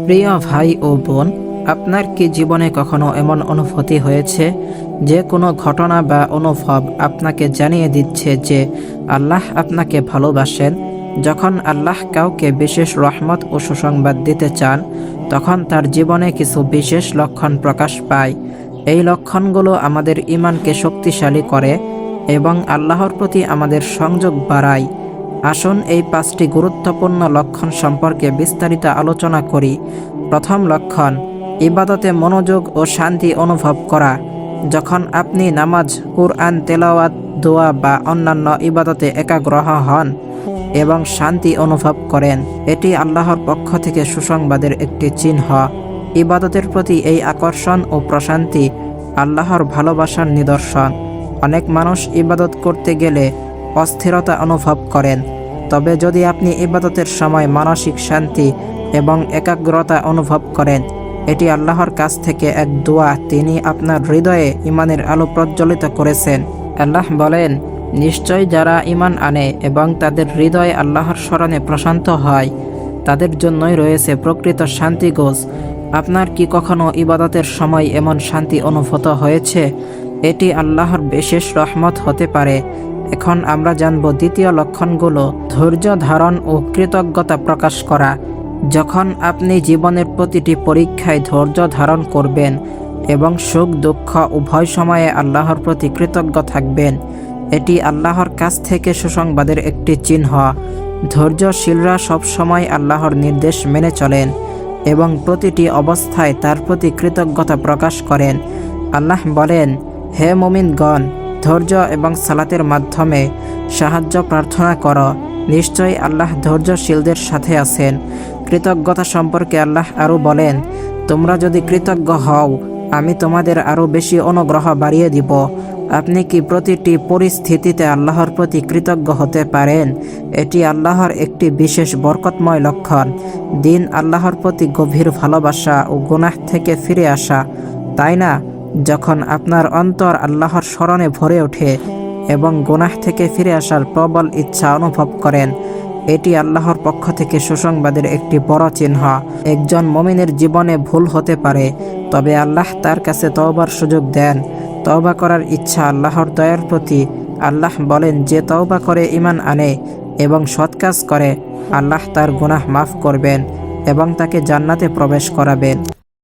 প্রিয় ভাই ও বোন, আপনার কি জীবনে কখনো এমন অনুভূতি হয়েছে যে কোনো ঘটনা বা অনুভব আপনাকে জানিয়ে দিচ্ছে যে আল্লাহ আপনাকে ভালোবাসেন? যখন আল্লাহ কাউকে বিশেষ রহমত ও সুসংবাদ দিতে চান, তখন তার জীবনে কিছু বিশেষ লক্ষণ প্রকাশ পায়। এই লক্ষণগুলো আমাদের ঈমানকে শক্তিশালী করে এবং আল্লাহর প্রতি আমাদের সংযোগ বাড়ায়। আসুন এই 5টি গুরুত্বপূর্ণ লক্ষণ সম্পর্কে বিস্তারিত আলোচনা করি। প্রথম লক্ষণ, ইবাদতে মনোযোগ ও শান্তি অনুভব করা। যখন আপনি নামাজ, কুরআন তেলাওয়াত, দোয়া বা অন্যান্য ইবাদতে একাগ্র হন এবং শান্তি অনুভব করেন, এটি আল্লাহর পক্ষ থেকে সুসংবাদের একটি চিহ্ন। ইবাদতের প্রতি এই আকর্ষণ ও প্রশান্তি আল্লাহর ভালোবাসার নিদর্শন। অনেক মানুষ ইবাদত করতে গেলে অস্থিরতা অনুভব করেন, তবে যদি আপনি ইবাদতের সময় মানসিক শান্তি এবং একাগ্রতা অনুভব করেন, এটি আল্লাহর কাছ থেকে এক দোয়া। তিনি আপনার হৃদয়ে ঈমানের আলো প্রজ্বলিত করেছেন। আল্লাহ বলেন, নিশ্চয় যারা ঈমান আনে এবং তাদের হৃদয় আল্লাহর স্মরণে প্রশান্ত হয়, তাদের জন্যই রয়েছে প্রকৃত শান্তিগোজ। আপনার কি কখনো ইবাদতের সময় এমন শান্তি অনুভূত হয়েছে? এটি আল্লাহর বিশেষ রহমত হতে পারে। এখন আমরা জানব দ্বিতীয় লক্ষণগুলো। ধৈর্য ধারণ ও কৃতজ্ঞতা প্রকাশ করা। যখন আপনি জীবনের প্রতিটি পরীক্ষায় ধৈর্য ধারণ করবেন এবং সুখ দুঃখ উভয় সময়ে আল্লাহর প্রতি কৃতজ্ঞ থাকবেন, এটি আল্লাহর কাছ থেকে সুসংবাদের একটি চিহ্ন। ধৈর্যশীলরা সবসময় আল্লাহর নির্দেশ মেনে চলেন এবং প্রতিটি অবস্থায় তার প্রতি কৃতজ্ঞতা প্রকাশ করেন। আল্লাহ বলেন, হে মুমিনগণ, ধৈর্য এবং সালাতের মাধ্যমে সাহায্য প্রার্থনা করো। নিশ্চয়ই আল্লাহ ধৈর্যশীলদের সাথে আছেন। কৃতজ্ঞতা সম্পর্কে আল্লাহ আরও বলেন, তোমরা যদি কৃতজ্ঞ হও, আমি তোমাদের আরও বেশি অনুগ্রহ বাড়িয়ে দিব। আপনি কি প্রতিটি পরিস্থিতিতে আল্লাহর প্রতি কৃতজ্ঞ হতে পারেন? এটি আল্লাহর একটি বিশেষ বরকতময় লক্ষণ। দিন আল্লাহর প্রতি গভীর ভালোবাসা ও গুনাহ থেকে ফিরে আসা, তাই না? যখন আপনার অন্তর আল্লাহর স্মরণে ভরে ওঠে এবং গুনাহ থেকে ফিরে আসার প্রবল ইচ্ছা অনুভব করেন, এটি আল্লাহর পক্ষ থেকে সুসংবাদের একটি বড় চিহ্ন। একজন মুমিনের জীবনে ভুল হতে পারে, তবে আল্লাহ তার কাছে তওবার সুযোগ দেন। তওবা করার ইচ্ছা আল্লাহর দয়ার প্রতি। আল্লাহ বলেন, যে তওবা করে ঈমান আনে এবং সৎ কাজ করে, আল্লাহ তার গুনাহ মাফ করবেন এবং তাকে জান্নাতে প্রবেশ করাবেন।